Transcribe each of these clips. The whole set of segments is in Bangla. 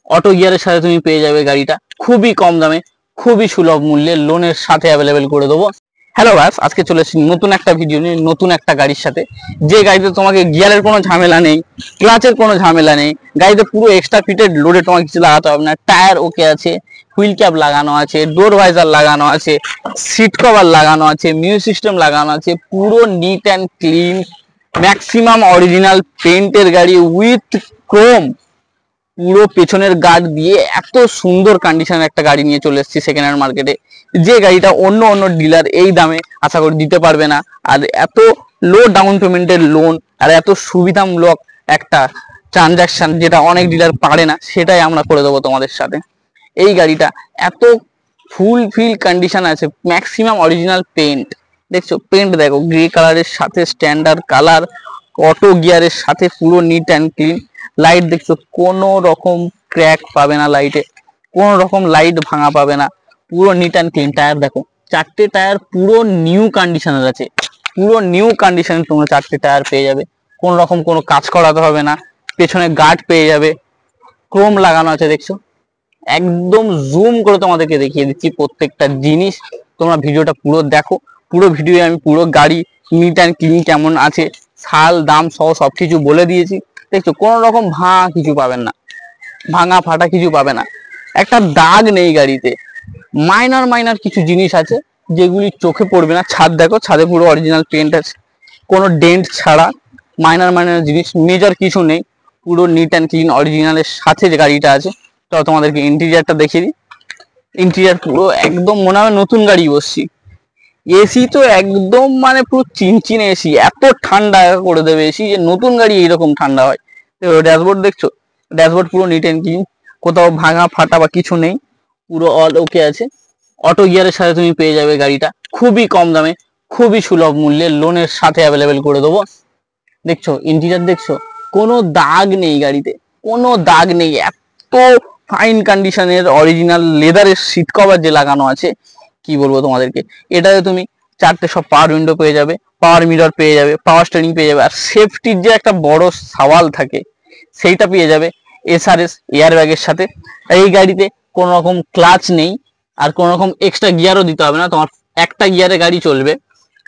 অটো গিয়ারের সাথে তুমি পেয়ে যাবে গাড়িটা খুবই কম দামে, খুবই সুলভ মূল্যে, লোনের সাথে অ্যাভেলেবেল করে দেবো। হ্যালো গাইস, আজকে চলে এসেছি নতুন একটা ভিডিও নিয়ে, নতুন একটা গাড়ির সাথে। যে গাড়িতে তোমাকে গিয়ারের কোনো ঝামেলা নেই, ক্লাচের কোনো ঝামেলা নেই, গাড়িতে পুরো এক্সট্রা ফিটেড লোডে তোমাকে কিছু লাগাতে হবে না। টায়ার ওকে আছে, হুইল ক্যাপ লাগানো আছে, ডোর ভাইজার লাগানো আছে, সিট কভার লাগানো আছে, মিউজিক সিস্টেম লাগানো আছে, পুরো neat and clean, maximum original পেইন্টের গাড়ি উইথ ক্রোম। পুরো পেছনের গার্ড দিয়ে এত সুন্দর কন্ডিশনের একটা গাড়ি নিয়ে চলে এসেছি সেকেন্ড হ্যান্ড মার্কেটে। যে গাড়িটা অন্য অন্য ডিলার এই দামে আশা করি দিতে পারবে না, আর এত লো ডাউন পেমেন্টের লোন আর এত সুবিধামূলক একটা ট্রানজাকশন যেটা অনেক ডিলার পারে না, সেটাই আমরা করে দেবো তোমাদের সাথে। এই গাড়িটা এত ফুল ফিল কন্ডিশন আছে, ম্যাক্সিমাম অরিজিনাল পেন্ট। দেখছো পেন্ট দেখো, গ্রে কালারের সাথে স্ট্যান্ডার্ড কালার, অটো গিয়ারের সাথে পুরো নিট অ্যান্ড ক্লিন। লাইট দেখছো, কোনো রকম ক্র্যাক পাবে না লাইটে, কোনো রকম লাইট ভাঙা পাবে না, পুরো নিট অ্যান্ড ক্লিন। টায়ার দেখো, চারটে টায়ার পুরো নিউ কন্ডিশনের আছে, পুরো নিউ কন্ডিশনে তোমরা চারটে টায়ার পেয়ে যাবে, কোনো রকম কোনো কাজ করাতে হবে না। পেছনে গার্ড পেয়ে যাবে, ক্রোম লাগানো আছে দেখছো। একদম জুম করে তোমাদেরকে দেখিয়ে দিচ্ছি প্রত্যেকটা জিনিস, তোমরা ভিডিওটা পুরো দেখো। পুরো ভিডিও আমি পুরো গাড়ি নিট অ্যান্ড ক্লিন কেমন আছে, সাল দাম সহ সবকিছু বলে দিয়েছি। দেখছো কোনো রকম ভাঙা কিছু পাবেন না, ভাঙা ফাটা কিছু পাবে না, একটা দাগ নেই গাড়িতে। মাইনার মাইনার কিছু জিনিস আছে যেগুলি চোখে পড়বে না। ছাদ দেখো, ছাদে পুরো অরিজিনাল পেন্ট আছে, কোনো ডেন্ট ছাড়া। মাইনার মাইনার জিনিস, মেজর কিছু নেই, পুরো নিট অ্যান্ড ক্লিন অরিজিনালের সাথে যে গাড়িটা আছে। তো তোমাদেরকে ইন্টেরিয়ারটা দেখিয়ে দিই। ইন্টেরিয়ার পুরো একদম মনে হয় নতুন গাড়ি বসছি। এসি তো একদম মানে পুরো চিনচিন এসি, এত ঠান্ডা করে দেবে এসি যে নতুন গাড়ি এইরকম ঠান্ডা হয়। ড্যাশবোর্ড দেখছো, ড্যাশবোর্ড পুরো নিট অ্যান্ড ক্লিন, কোথাও ভাঙা ফাটা বা কিছু নেই, পুরো অল ওকে আছে। অটো গিয়ারের সাথে তুমি পেয়ে যাবে গাড়িটা খুবই কম দামে, খুবই সুলভ মূল্যে, লোনের সাথে অ্যাভেলেবেল করে দেবো। দেখছো ইন্টেরিয়ার দেখছো, কোনো দাগ নেই গাড়িতে, কোনো দাগ নেই। এত ফাইন কন্ডিশনের অরিজিনাল লেদারের সিট কভার যে লাগানো আছে, কি বলবো তোমাদেরকে। এটাতে তুমি চারটে সব পাওয়ার উইন্ডো পেয়ে যাবে, পাওয়ার মিরর পেয়ে যাবে, পাওয়ার স্টিয়ারিং পেয়ে যাবে, আর সেফটির যে একটা বড় সওয়াল থাকে সেইটা পেয়ে যাবে এসআরএস এয়ার ব্যাগের সাথে। এই গাড়িতে কোনো রকম ক্লাচ নেই, আর কোনো রকম এক্সট্রা গিয়ারও দিতে হবে না, তোমার একটা গিয়ারে গাড়ি চলবে,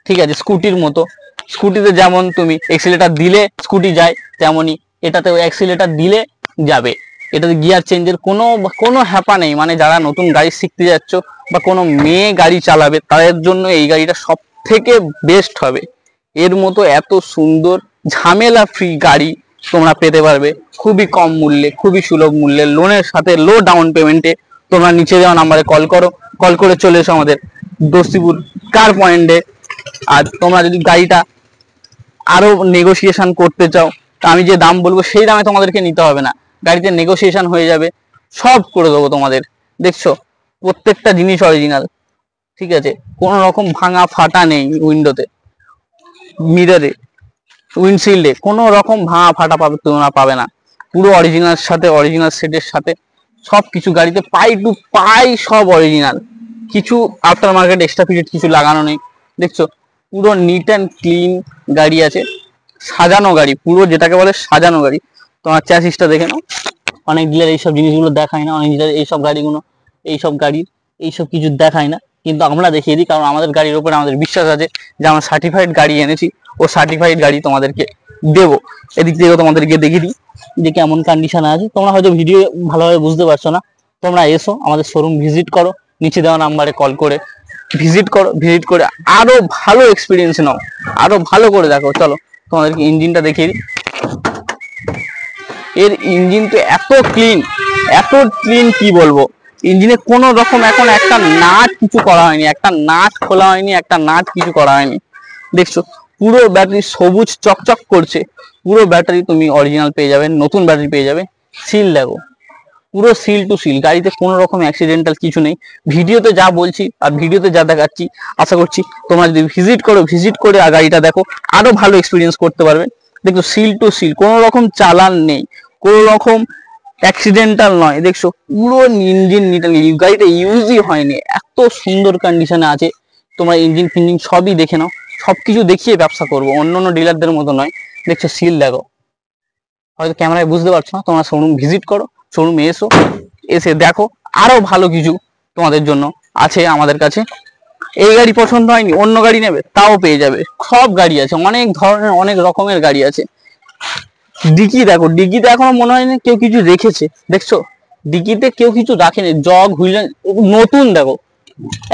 ঠিক আছে। স্কুটির মতো, স্কুটিতে যেমন তুমি এক্সিলেটার দিলে স্কুটি যায়, তেমনই এটাতেও এক্সিলেটার দিলে যাবে। এটাতে গিয়ার চেঞ্জের কোনো কোনো হ্যাপা নেই। মানে যারা নতুন গাড়ি শিখতে যাচ্ছ বা কোনো মেয়ে গাড়ি চালাবে তাদের জন্য এই গাড়িটা সব থেকে বেস্ট হবে। এর মতো এত সুন্দর ঝামেলা ফ্রি গাড়ি তোমরা পেতে পারবে খুবই কম মূল্যে, খুবই সুলভ মূল্যে, লোনের সাথে, লো ডাউন পেমেন্টে। তোমরা নিচে দেওয়া নাম্বারে কল করো, কল করে চলে এসো আমাদের দস্তিপুর কার পয়েন্টে। আর তোমরা যদি গাড়িটা আরো নেগোসিয়েশন করতে চাও, আমি যে দাম বলবো সেই দামে তোমাদেরকে নিতে হবে না, গাড়িতে নেগোসিয়েশন হয়ে যাবে, সব করে দেবো তোমাদের। দেখছো প্রত্যেকটা জিনিস অরিজিনাল, ঠিক আছে, কোনো রকম ভাঙা ফাটা নেই। উইন্ডোতে, মিররে, উইন্ডশিল্ডে কোনো রকম ভাঙা ফাটা পাবে তোমরা পাবে না, পুরো অরিজিনাল সাথে, অরিজিনাল সেটের সাথে সব কিছু। গাড়িতে পাই টু পাই সব অরিজিনাল, কিছু আফটার মার্কেট এক্সট্রা ফিটেড কিছু লাগানো নেই। দেখছো পুরো নিট অ্যান্ড ক্লিন গাড়ি আছে, সাজানো গাড়ি, পুরো যেটাকে বলে সাজানো গাড়ি। তোমার চ্যাসিসটা দেখে নাও, অনেক ডিলার এইসব জিনিসগুলো দেখায় না, অনেক ডিলার এইসব গাড়িগুলো, এইসব গাড়ির এইসব কিছু দেখায় না, কিন্তু আমরা দেখিয়ে দিই, কারণ আমাদের গাড়ির উপরে আমাদের বিশ্বাস আছে যে আমরা সার্টিফাইড গাড়ি এনেছি, ও সার্টিফাইড গাড়ি তোমাদেরকে দেবো। এদিক থেকেও তোমাদেরকে দেখিয়ে দিই যে কেমন কন্ডিশন আছে। তোমরা হয়তো ভিডিও ভালোভাবে বুঝতে পারছো না, তোমরা এসো আমাদের শোরুম ভিজিট করো, নিচে দেওয়া নাম্বারে কল করে ভিজিট করো, ভিজিট করে আরো ভালো এক্সপিরিয়েন্স নাও, আরো ভালো করে দেখো। চলো তোমাদেরকে ইঞ্জিনটা দেখিয়ে দিই। এর ইঞ্জিন তো এত ক্লিন, এত ক্লিন কি বলবো। ইঞ্জিনে কোনো রকম এখন একটা নাট কিছু করা হয়নি, একটা নাট খোলা হয়নি, একটা নাট কিছু করা হয়নি। দেখছো পুরো ব্যাটারি সবুজ চকচক করছে, পুরো ব্যাটারি তুমি অরিজিনাল পেয়ে যাবে, নতুন ব্যাটারি পেয়ে যাবে। সিল দেখো, পুরো সিল টু সিল, গাড়িতে কোনো রকম অ্যাক্সিডেন্টাল কিছু নেই। ভিডিওতে যা বলছি আর ভিডিওতে যা দেখাচ্ছি, আশা করছি তোমরা যদি ভিজিট করো, ভিজিট করে আর গাড়িটা দেখো, আরো ভালো এক্সপিরিয়েন্স করতে পারবে। দেখো সিল টু সিল, কোনো রকম চালান নেই, কোনো রকম অ্যাক্সিডেন্টাল নয়। দেখছো পুরো ইঞ্জিন গাড়িটা ইউজই হয়নি, এত সুন্দর কন্ডিশনে আছে। তোমরা ইঞ্জিন ফিঞ্জিন সবই দেখে নাও, সবকিছু দেখিয়ে ব্যবসা করবো, অন্য অন্য ডিলারদের মতো নয়। দেখছো সিল দেখো, হয়তো ক্যামেরায় বুঝতে পারছো না, তোমরা শোরুম ভিজিট করো, শোরুমে এসো, এসে দেখো আরো ভালো কিছু তোমাদের জন্য আছে আমাদের কাছে। এই গাড়ি পছন্দ হয়নি, অন্য গাড়ি নেবে, তাও পেয়ে যাবে। সব গাড়ি আছে, অনেক ধরনের অনেক রকমের গাড়ি আছে। ডিকি দেখো, ডিকিতে এখনো মনে হয় না কেউ কিছু রেখেছে, দেখছো ডিকিতে কেউ কিছু রাখেনি। জগ হুইল নতুন দেখো,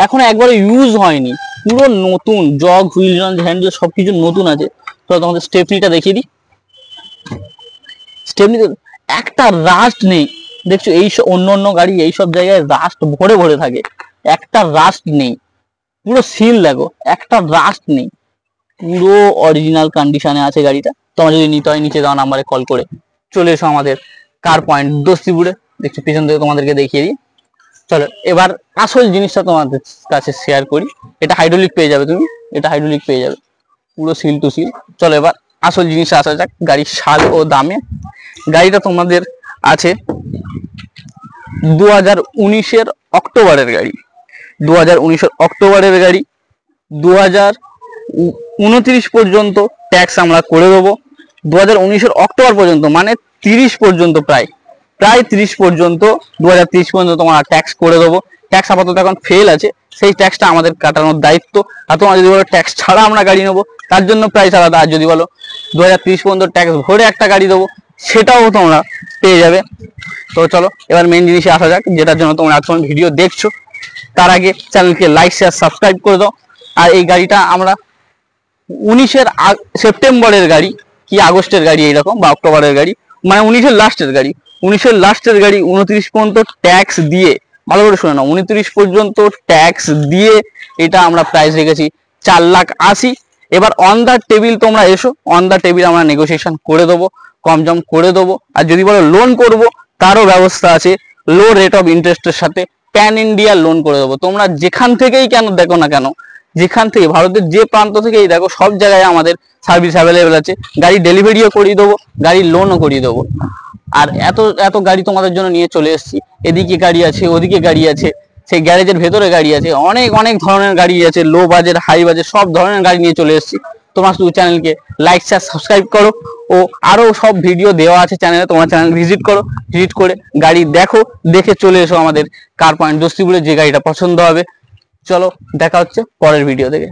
এখনো একবারে ইউজ হয়নি, পুরো নতুন। জগ হুইল হ্যান্ডেল সবকিছু নতুন আছে। তো তোমাদের স্টেপনিটা দেখিয়ে দিই। স্টেপনি একটা রাস্ট নেই, দেখছো এই অন্য অন্য গাড়ি এইসব জায়গায় রাস্ট ভরে ভরে থাকে, একটা রাস্ট নেই। পুরো সিল দেখো, একটা রাস্ট নেই, পুরো অরিজিনাল কন্ডিশনে আছে গাড়িটা। তোমার যদি নিতে হয় নিচে দেওয়া নাম্বারে কল করে চলে এসো আমাদের কার পয়েন্ট দস্তিপুরে। দেখছো পিছন থেকে তোমাদেরকে দেখিয়ে দিই। চলো এবার আসল জিনিসটা তোমাদের কাছে শেয়ার করি। এটা হাইড্রোলিক পেয়ে যাবে তুমি, এটা হাইড্রোলিক পেয়ে যাবে, পুরো সিল টু সিল। চলো এবার আসল জিনিসটা আসা যাক, গাড়ির সাল ও দামে। গাড়িটা তোমাদের আছে 2019-এর অক্টোবরের গাড়ি, 2019-এর অক্টোবরের গাড়ি। 2029 পর্যন্ত ট্যাক্স আমরা করে দেবো। 2019-এর অক্টোবর পর্যন্ত মানে 30 পর্যন্ত, প্রায় 30 পর্যন্ত, 2030 পর্যন্ত তোমার ট্যাক্স করে দেবো। ট্যাক্স আপাতত এখন ফেল আছে, সেই ট্যাক্সটা আমাদের কাটানোর দায়িত্ব। আর তোমার যদি বলো ট্যাক্স ছাড়া আমরা গাড়ি নেবো, তার জন্য প্রাইস আলাদা। আর যদি বলো 2030 পর্যন্ত ট্যাক্স ভরে একটা গাড়ি দেবো, সেটাও তোমরা পেয়ে যাবে। তো চলো এবার মেন জিনিসে আসা যাক, যেটার জন্য তোমরা এখন ভিডিও দেখছো। তার আগে চ্যানেলকে লাইক শেয়ার সাবস্ক্রাইব করে দাও। আর এই গাড়িটা আমরা 19-এর সেপ্টেম্বরের গাড়ি, কি আগস্টের গাড়ি এইরকম, বা অক্টোবরের গাড়ি, মানে 19-এর লাস্টের গাড়ি। 19-এর লাস্টের গাড়ি 29 পর্যন্ত ট্যাক্স দিয়ে, ভালো করে শুনে নাও, 29 পর্যন্ত ট্যাক্স দিয়ে এটা আমরা প্রাইস রেখেছি 4,80,000। এবার অন দা টেবিল তোমরা এসো, অন দা টেবিল আমরা নেগোসিয়েশন করে দেবো, কম জম করে দেবো। আর যদি বলো লোন করব, তারও ব্যবস্থা আছে, লো রেট অফ ইন্টারেস্টের সাথে প্যান ইন্ডিয়া লোন করে দেবো। তোমরা যেখান থেকেই কেন দেখো না কেন, যেখান থেকে ভারতের যে প্রান্ত থেকেই দেখো, সব জায়গায় আমাদের সার্ভিস অ্যাভেলেবেল আছে। গাড়ি ডেলিভারিও করিয়ে দেবো, গাড়ির লোনও করিয়ে দেবো। আর এত এত গাড়ি তোমাদের জন্য নিয়ে চলে এসেছি। এদিকে গাড়ি আছে, ওদিকে গাড়ি আছে, সেই গ্যারেজের ভেতরে গাড়ি আছে, অনেক অনেক ধরনের গাড়ি আছে, লো বাজেট হাই বাজেট সব ধরনের গাড়ি নিয়ে চলে এসেছি। তোমরা শুধু চ্যানেলকে লাইক শেয়ার সাবস্ক্রাইব করো, ও আরো সব ভিডিও দেওয়া আছে চ্যানেলে, তোমার চ্যানেল ভিজিট করো, ভিজিট করে গাড়ি দেখো, দেখে চলে এসো আমাদের কার পয়েন্ট দস্তিপুরে, যে গাড়িটা পছন্দ হবে। চলো দেখা হচ্ছে পরের ভিডিও থেকে।